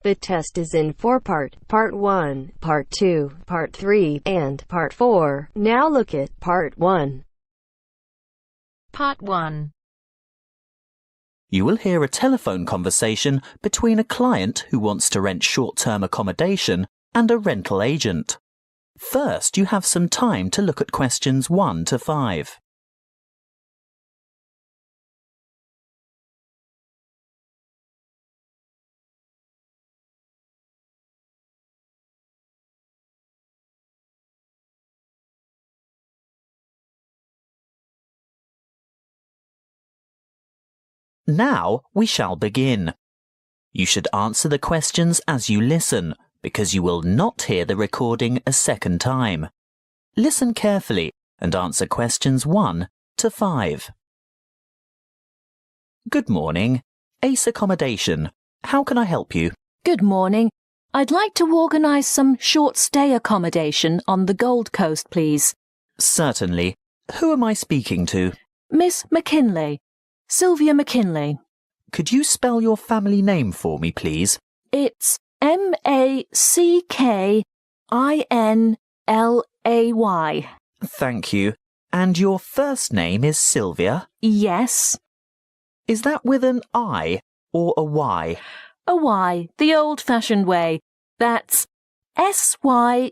The test is in 4-part, Part 1, Part 2, Part 3, and Part 4. Now look at Part 1. Part 1. You will hear a telephone conversation between a client who wants to rent short-term accommodation and a rental agent. First, you have some time to look at questions 1 to 5. Now we shall begin. You should answer the questions as you listen, because you will not hear the recording a second time. Listen carefully and answer questions 1 to 5. Good morning. Ace Accommodation. How can I help you? Good morning. I'd like to organise some short stay accommodation on the Gold Coast, please. Certainly. Who am I speaking to? Miss McKinley. Sylvia McKinley. Could you spell your family name for me, please? It's Mackинlay. Thank you. And your first name is Sylvia? Yes. Is that with an I or a Y? A Y, the old-fashioned way. That's Sylvia.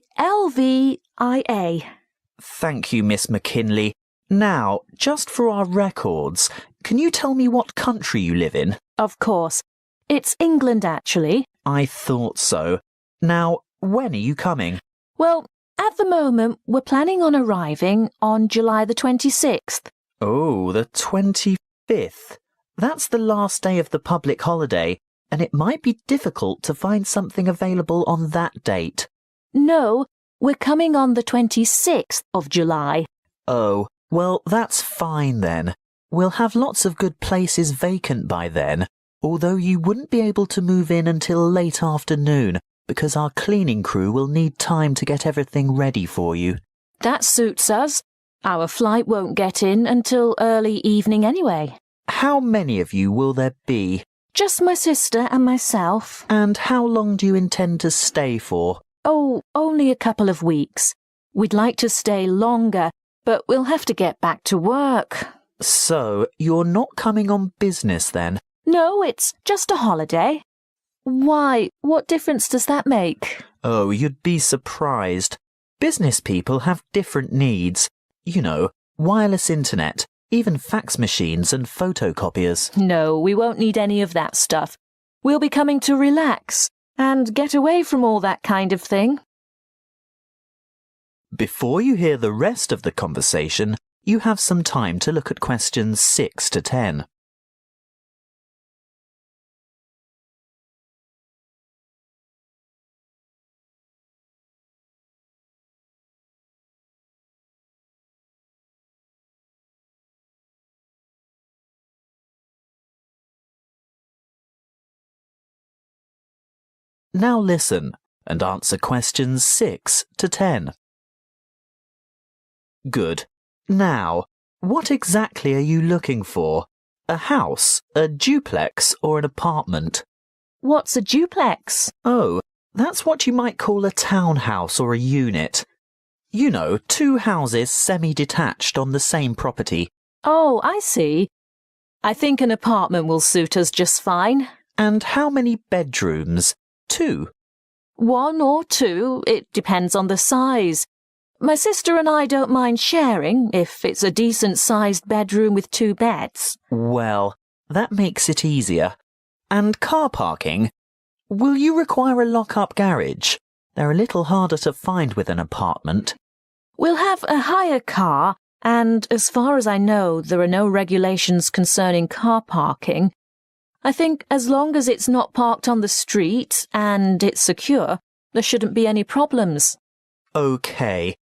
Thank you, Miss McKinley. Now, just for our records, can you tell me what country you live in? Of course. It's England, actually. I thought so. Now, when are you coming? Well, at the moment, we're planning on arriving on July the 26th. Oh, the 25th. That's the last day of the public holiday, and it might be difficult to find something available on that date. No, we're coming on the 26th of July. Oh, well, that's fine then. We'll have lots of good places vacant by then, although you wouldn't be able to move in until late afternoon, because our cleaning crew will need time to get everything ready for you. That suits us. Our flight won't get in until early evening anyway. How many of you will there be? Just my sister and myself. And how long do you intend to stay for? Oh, only a couple of weeks. We'd like to stay longer, but we'll have to get back to work. So, you're not coming on business then? No, it's just a holiday. Why, what difference does that make? Oh, you'd be surprised. Business people have different needs. You know, wireless internet, even fax machines and photocopiers. No, we won't need any of that stuff. We'll be coming to relax and get away from all that kind of thing. Before you hear the rest of the conversation, you have some time to look at questions 6 to 10. Now listen and answer questions 6 to 10. Good. Now, what exactly are you looking for? A house, a duplex, or an apartment? What's a duplex? Oh, that's what you might call a townhouse or a unit. You know, 2 houses semi-detached on the same property. Oh, I see. I think an apartment will suit us just fine. And how many bedrooms? 2. 1 or 2, it depends on the size. My sister and I don't mind sharing if it's a decent-sized bedroom with 2 beds. Well, that makes it easier. And car parking? Will you require a lock-up garage? They're a little harder to find with an apartment. We'll have a hire car, and as far as I know, there are no regulations concerning car parking. I think as long as it's not parked on the street and it's secure, there shouldn't be any problems. OK.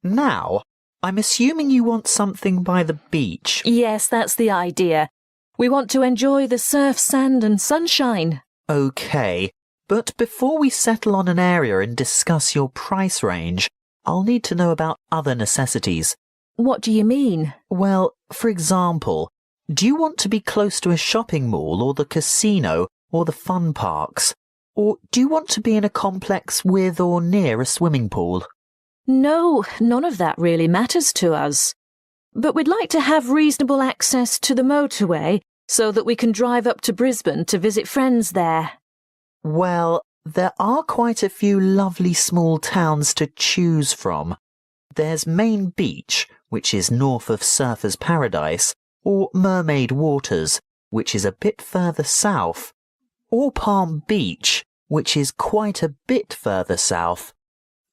Now, I'm assuming you want something by the beach. Yes, that's the idea. We want to enjoy the surf, sand and sunshine. OK, but before we settle on an area and discuss your price range, I'll need to know about other necessities. What do you mean? Well, for example, do you want to be close to a shopping mall or the casino or the fun parks? Or do you want to be in a complex with or near a swimming pool? No, none of that really matters to us. But we'd like to have reasonable access to the motorway so that we can drive up to Brisbane to visit friends there. Well, there are quite a few lovely small towns to choose from. There's Main Beach, which is north of Surfer's Paradise, or Mermaid Waters, which is a bit further south, or Palm Beach, which is quite a bit further south.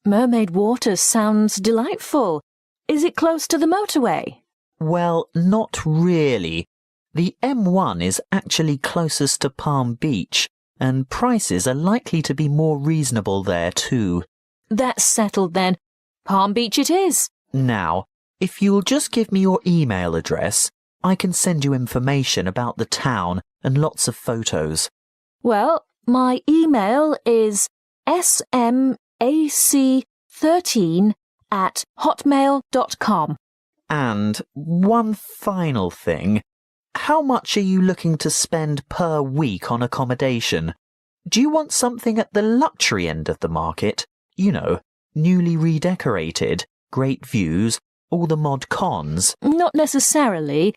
Mermaid Waters sounds delightful. Is it close to the motorway? Well, not really. The M1 is actually closest to Palm Beach, and prices are likely to be more reasonable there too. That's settled then. Palm Beach it is. Now, if you'll just give me your email address, I can send you information about the town and lots of photos. Well, my email is smac13@hotmail.com. And one final thing. How much are you looking to spend per week on accommodation? Do you want something at the luxury end of the market? You know, newly redecorated, great views, all the mod cons? Not necessarily.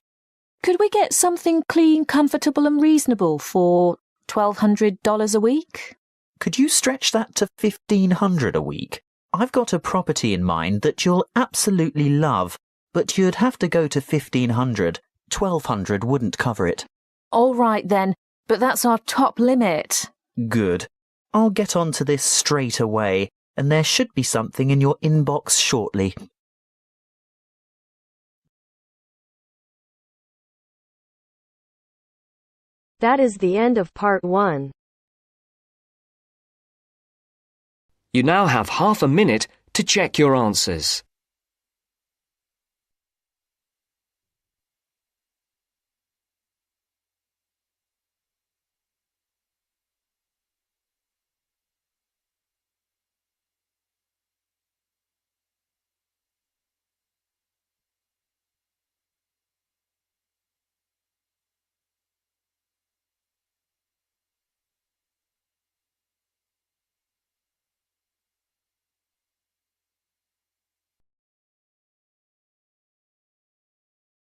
Could we get something clean, comfortable and reasonable for $1,200 a week? Could you stretch that to $1,500 a week? I've got a property in mind that you'll absolutely love, but you'd have to go to $1,500. $1,200 wouldn't cover it. All right then, but that's our top limit. Good. I'll get onto this straight away, and there should be something in your inbox shortly. That is the end of part 1. You now have half a minute to check your answers.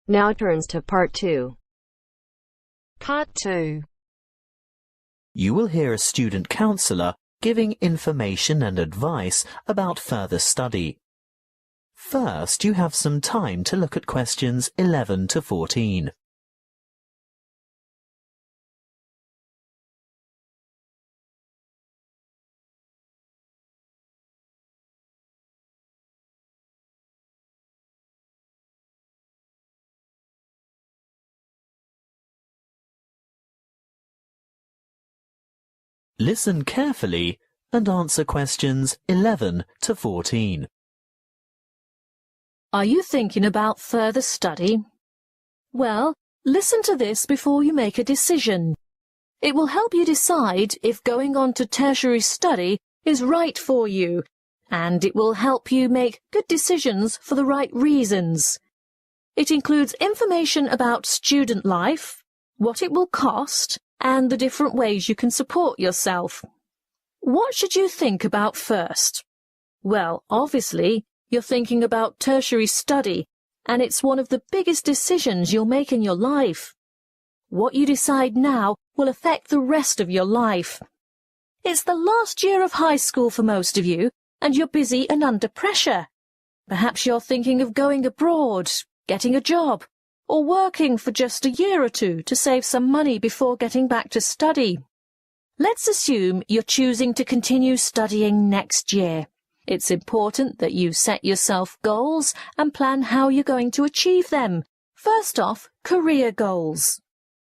Now turns to part 2. Part 2. You will hear a student counsellor giving information and advice about further study. First, you have some time to look at questions 11 to 14. Listen carefully and answer questions 11 to 14. Are you thinking about further study? Well, listen to this before you make a decision. It will help you decide if going on to tertiary study is right for you, and it will help you make good decisions for the right reasons. It includes information about student life, what it will cost, and the different ways you can support yourself. What should you think about first? Well, obviously, you're thinking about tertiary study, and it's one of the biggest decisions you'll make in your life. What you decide now will affect the rest of your life. It's the last year of high school for most of you, and you're busy and under pressure. Perhaps you're thinking of going abroad, getting a job, or working for just a year or two to save some money before getting back to study. Let's assume you're choosing to continue studying next year. It's important that you set yourself goals and plan how you're going to achieve them. First off, career goals.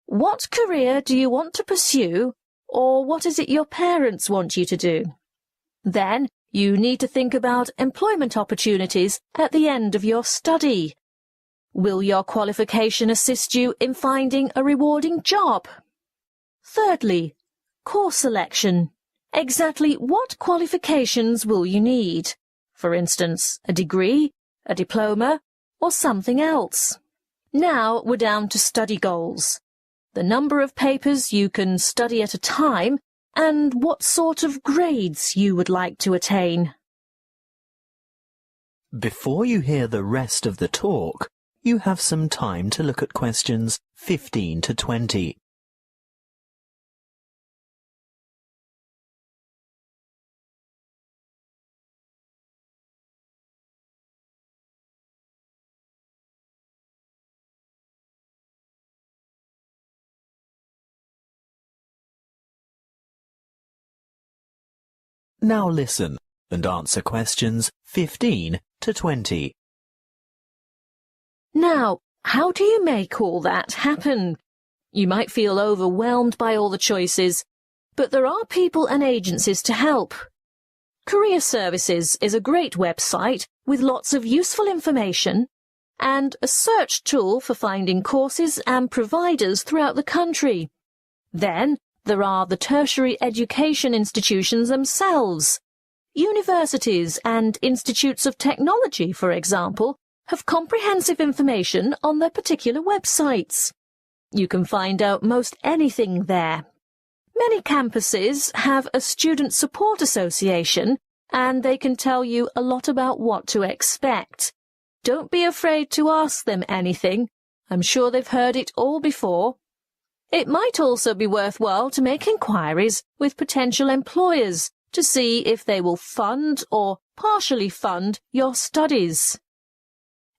What career do you want to pursue, or what is it your parents want you to do? Then, you need to think about employment opportunities at the end of your study. Will your qualification assist you in finding a rewarding job? Thirdly, course selection. Exactly what qualifications will you need? For instance, a degree, a diploma, or something else. Now we're down to study goals. The number of papers you can study at a time and what sort of grades you would like to attain. Before you hear the rest of the talk, you have some time to look at questions 15 to 20. Now listen and answer questions 15 to 20. Now, how do you make all that happen? You might feel overwhelmed by all the choices, but there are people and agencies to help. Career Services is a great website with lots of useful information and a search tool for finding courses and providers throughout the country. Then, there are the tertiary education institutions themselves. Universities and institutes of technology, for example, have comprehensive information on their particular websites. You can find out most anything there. Many campuses have a student support association, and they can tell you a lot about what to expect. Don't be afraid to ask them anything. I'm sure they've heard it all before. It might also be worthwhile to make inquiries with potential employers to see if they will fund or partially fund your studies.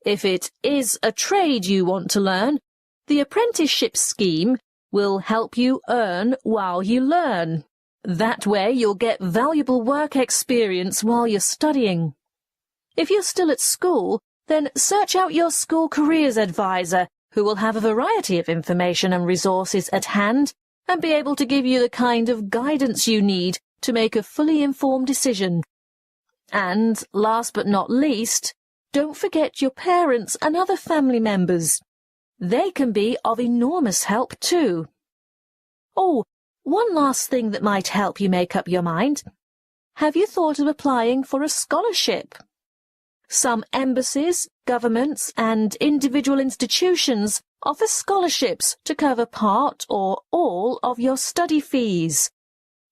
If it is a trade you want to learn, the apprenticeship scheme will help you earn while you learn. That way you'll get valuable work experience while you're studying. If you're still at school, then search out your school careers advisor, who will have a variety of information and resources at hand and be able to give you the kind of guidance you need to make a fully informed decision. And, last but not least, don't forget your parents and other family members. They can be of enormous help too. Oh, one last thing that might help you make up your mind. Have you thought of applying for a scholarship? Some embassies, governments and individual institutions offer scholarships to cover part or all of your study fees.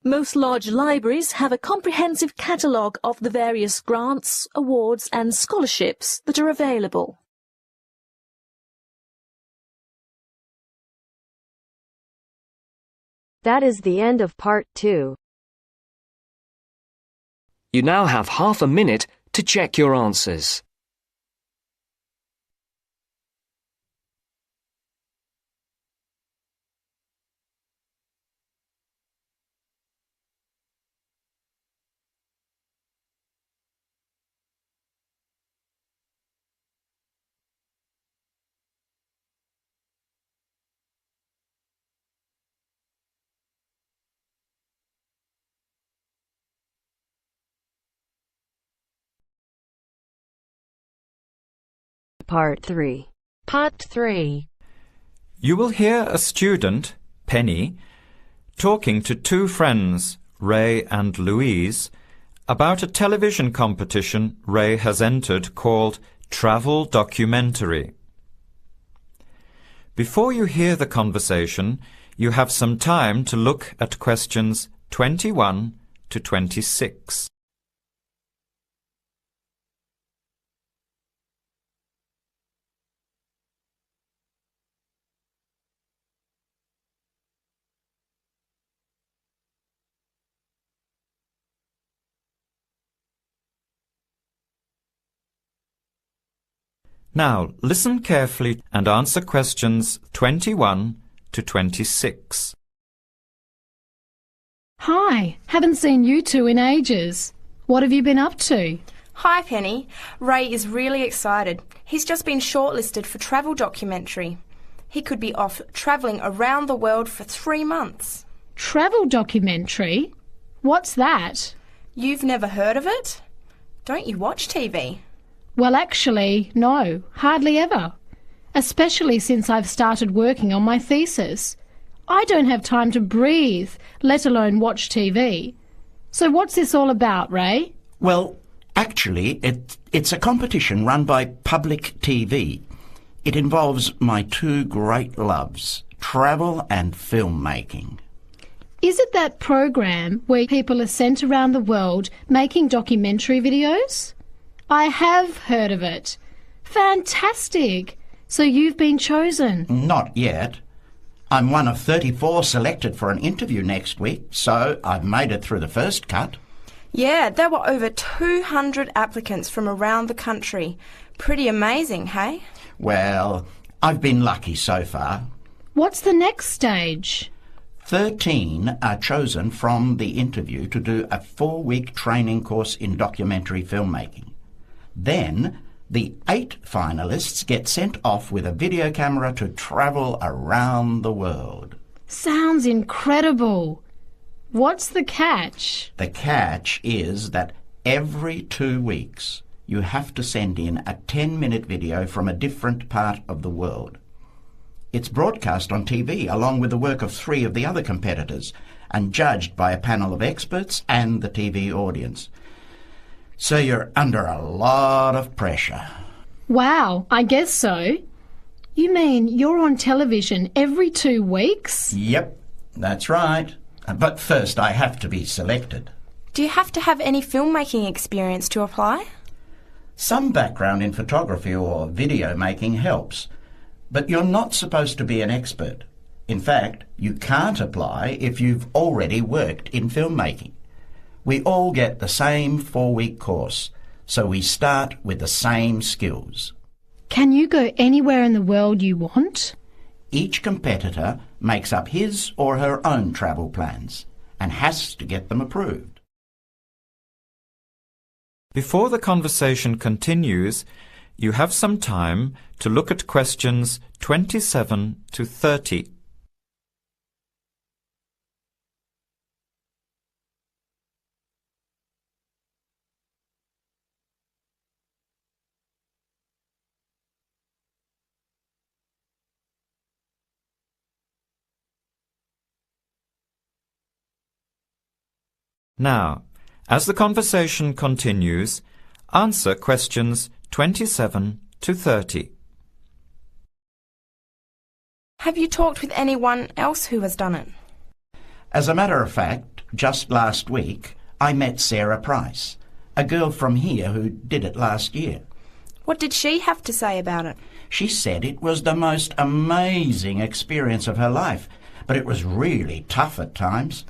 Most large libraries have a comprehensive catalogue of the various grants, awards and scholarships that are available. That is the end of part 2. You now have half a minute to check your answers. Part 3. Part 3. You will hear a student, Penny, talking to two friends, Ray and Louise, about a television competition Ray has entered called Travel Documentary. Before you hear the conversation, you have some time to look at questions 21 to 26. Now, listen carefully and answer questions 21 to 26. Hi, haven't seen you two in ages. What have you been up to? Hi, Penny. Ray is really excited. He's just been shortlisted for Travel Documentary. He could be off travelling around the world for 3 months. Travel Documentary? What's that? You've never heard of it? Don't you watch TV? Well, actually, no, hardly ever. Especially since I've started working on my thesis. I don't have time to breathe, let alone watch TV. So what's this all about, Ray? Well, actually, it's a competition run by public TV. It involves my two great loves, travel and filmmaking. Is it that program where people are sent around the world making documentary videos? I have heard of it. Fantastic! So you've been chosen? Not yet. I'm one of 34 selected for an interview next week, so I've made it through the first cut. Yeah, there were over 200 applicants from around the country. Pretty amazing, hey? Well, I've been lucky so far. What's the next stage? 13 are chosen from the interview to do a 4-week training course in documentary filmmaking. Then the 8 finalists get sent off with a video camera to travel around the world. Sounds incredible. What's the catch? The catch is that every 2 weeks you have to send in a 10-minute video from a different part of the world. It's broadcast on TV along with the work of 3 of the other competitors and judged by a panel of experts and the TV audience. So you're under a lot of pressure. Wow, I guess so. You mean you're on television every 2 weeks? Yep, that's right. But first I have to be selected. Do you have to have any filmmaking experience to apply? Some background in photography or video making helps, but you're not supposed to be an expert. In fact, you can't apply if you've already worked in filmmaking. We all get the same 4-week course, so we start with the same skills. Can you go anywhere in the world you want? Each competitor makes up his or her own travel plans and has to get them approved. Before the conversation continues, you have some time to look at questions 27 to 30. Now, as the conversation continues, answer questions 27 to 30. Have you talked with anyone else who has done it? As a matter of fact, just last week I met Sarah Price, a girl from here who did it last year. What did she have to say about it? She said it was the most amazing experience of her life, but it was really tough at times.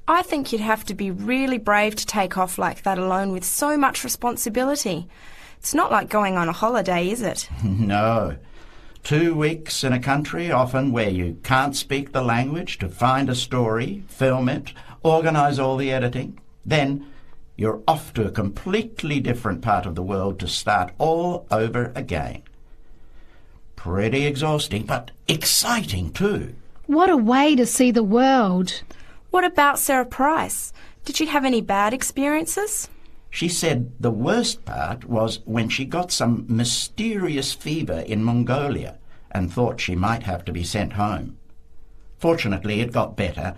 I think you'd have to be really brave to take off like that alone with so much responsibility. It's not like going on a holiday, is it? No. 2 weeks in a country, often where you can't speak the language, to find a story, film it, organise all the editing. Then you're off to a completely different part of the world to start all over again. Pretty exhausting, but exciting too. What a way to see the world. What about Sarah Price? Did she have any bad experiences? She said the worst part was when she got some mysterious fever in Mongolia and thought she might have to be sent home. Fortunately, it got better,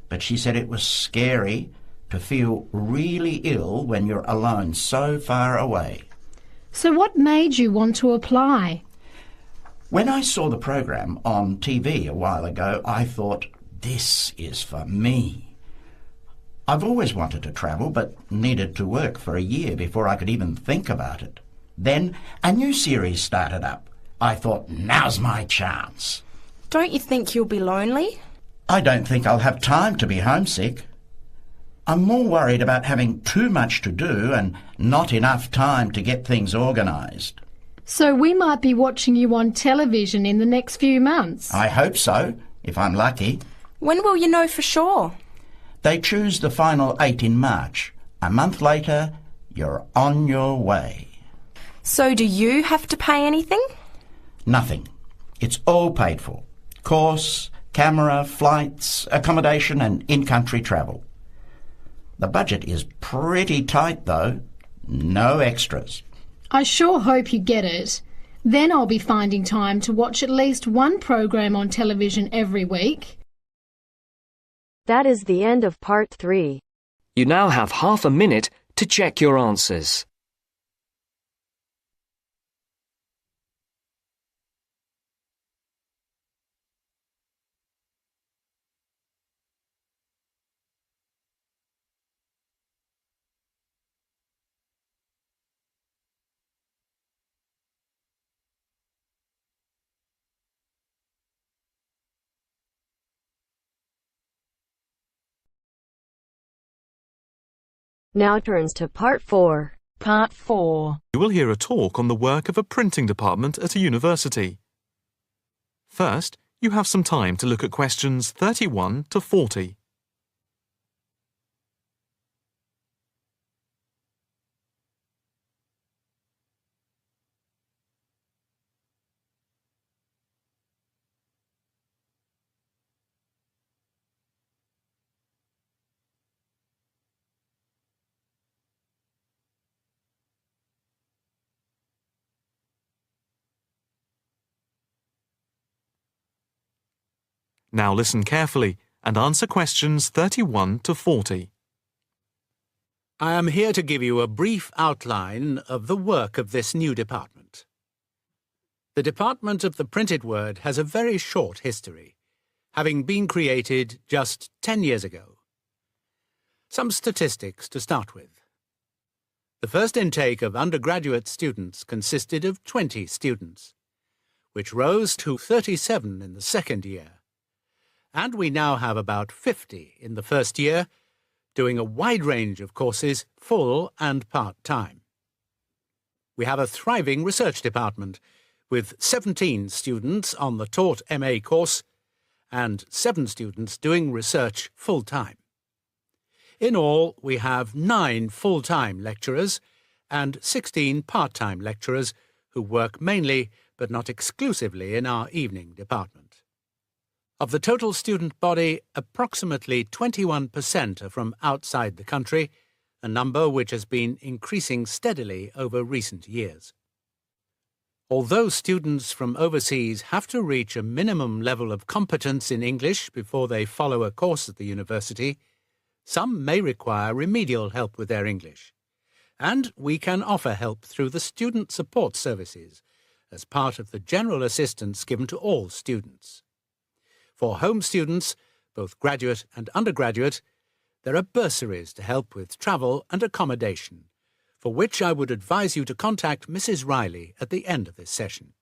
but she said it was scary to feel really ill when you're alone so far away. So what made you want to apply? When I saw the program on TV a while ago, I thought, this is for me. I've always wanted to travel, but needed to work for a year before I could even think about it. Then a new series started up. I thought, now's my chance. Don't you think you'll be lonely? I don't think I'll have time to be homesick. I'm more worried about having too much to do and not enough time to get things organised. So we might be watching you on television in the next few months. I hope so, if I'm lucky. When will you know for sure? They choose the final 8 in March. A month later, you're on your way. So do you have to pay anything? Nothing. It's all paid for. Course, camera, flights, accommodation and in-country travel. The budget is pretty tight though. No extras. I sure hope you get it. Then I'll be finding time to watch at least one program on television every week. That is the end of part 3. You now have half a minute to check your answers. Now turns to Part 4. Part 4. You will hear a talk on the work of a printing department at a university. First, you have some time to look at questions 31 to 40. Now listen carefully and answer questions 31 to 40. I am here to give you a brief outline of the work of this new department. The Department of the Printed Word has a very short history, having been created just 10 years ago. Some statistics to start with. The first intake of undergraduate students consisted of 20 students, which rose to 37 in the second year. And we now have about 50 in the first year, doing a wide range of courses, full and part-time. We have a thriving research department, with 17 students on the taught MA course and 7 students doing research full-time. In all, we have 9 full-time lecturers and 16 part-time lecturers who work mainly, but not exclusively, in our evening department. Of the total student body, approximately 21% are from outside the country, a number which has been increasing steadily over recent years. Although students from overseas have to reach a minimum level of competence in English before they follow a course at the university, some may require remedial help with their English, and we can offer help through the Student Support Services as part of the general assistance given to all students. For home students, both graduate and undergraduate, there are bursaries to help with travel and accommodation, for which I would advise you to contact Mrs. Riley at the end of this session.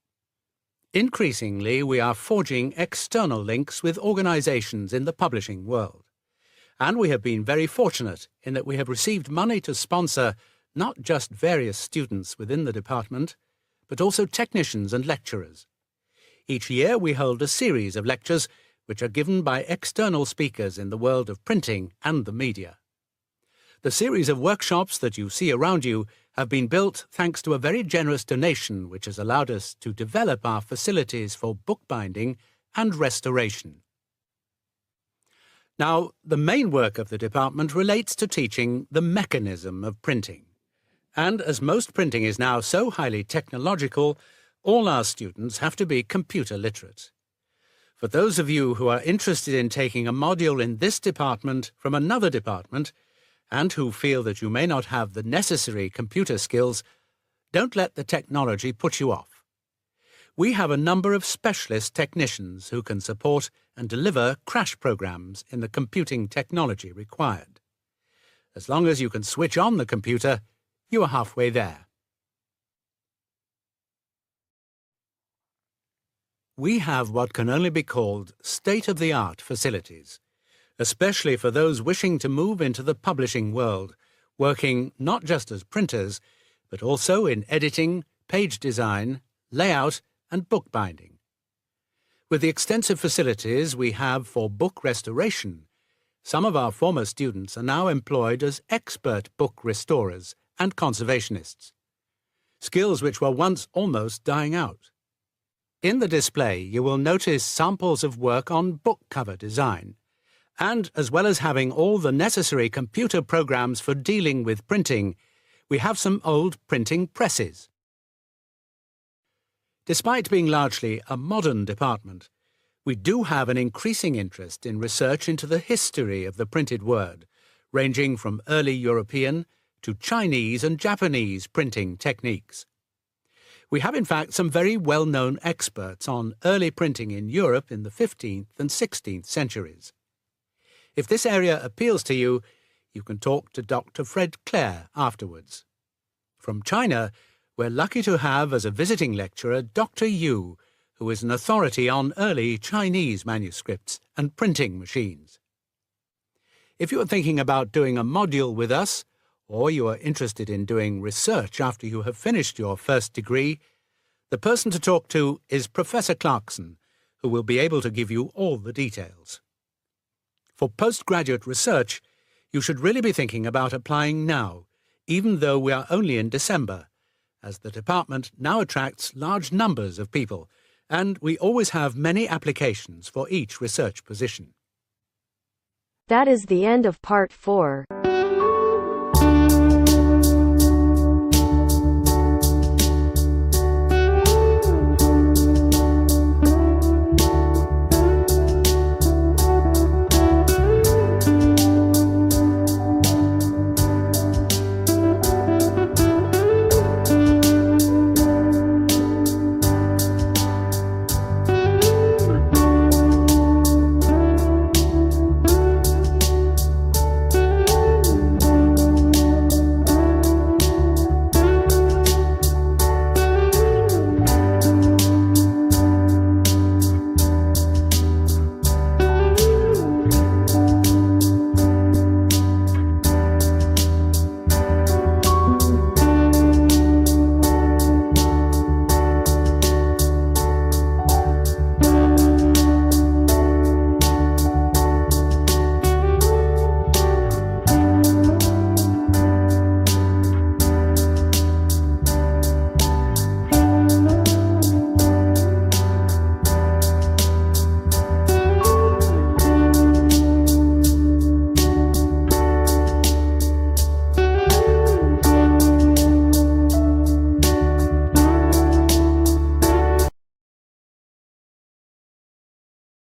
Increasingly, we are forging external links with organisations in the publishing world, and we have been very fortunate in that we have received money to sponsor not just various students within the department, but also technicians and lecturers. Each year we hold a series of lectures which are given by external speakers in the world of printing and the media. The series of workshops that you see around you have been built thanks to a very generous donation which has allowed us to develop our facilities for bookbinding and restoration. Now, the main work of the department relates to teaching the mechanism of printing. And as most printing is now so highly technological, all our students have to be computer literate. For those of you who are interested in taking a module in this department from another department, and who feel that you may not have the necessary computer skills, don't let the technology put you off. We have a number of specialist technicians who can support and deliver crash programs in the computing technology required. As long as you can switch on the computer, you are halfway there. We have what can only be called state-of-the-art facilities, especially for those wishing to move into the publishing world, working not just as printers, but also in editing, page design, layout, and bookbinding. With the extensive facilities we have for book restoration, some of our former students are now employed as expert book restorers and conservationists, skills which were once almost dying out. In the display, you will notice samples of work on book cover design, and as well as having all the necessary computer programs for dealing with printing, we have some old printing presses. Despite being largely a modern department, we do have an increasing interest in research into the history of the printed word, ranging from early European to Chinese and Japanese printing techniques. We have in fact some very well-known experts on early printing in Europe in the 15th and 16th centuries. If this area appeals to you, you can talk to Dr. Fred Clare afterwards. From China, we're lucky to have as a visiting lecturer Dr. Yu, who is an authority on early Chinese manuscripts and printing machines. If you're thinking about doing a module with us, or you are interested in doing research after you have finished your first degree, the person to talk to is Professor Clarkson, who will be able to give you all the details. For postgraduate research, you should really be thinking about applying now, even though we are only in December, as the department now attracts large numbers of people, and we always have many applications for each research position. That is the end of part 4.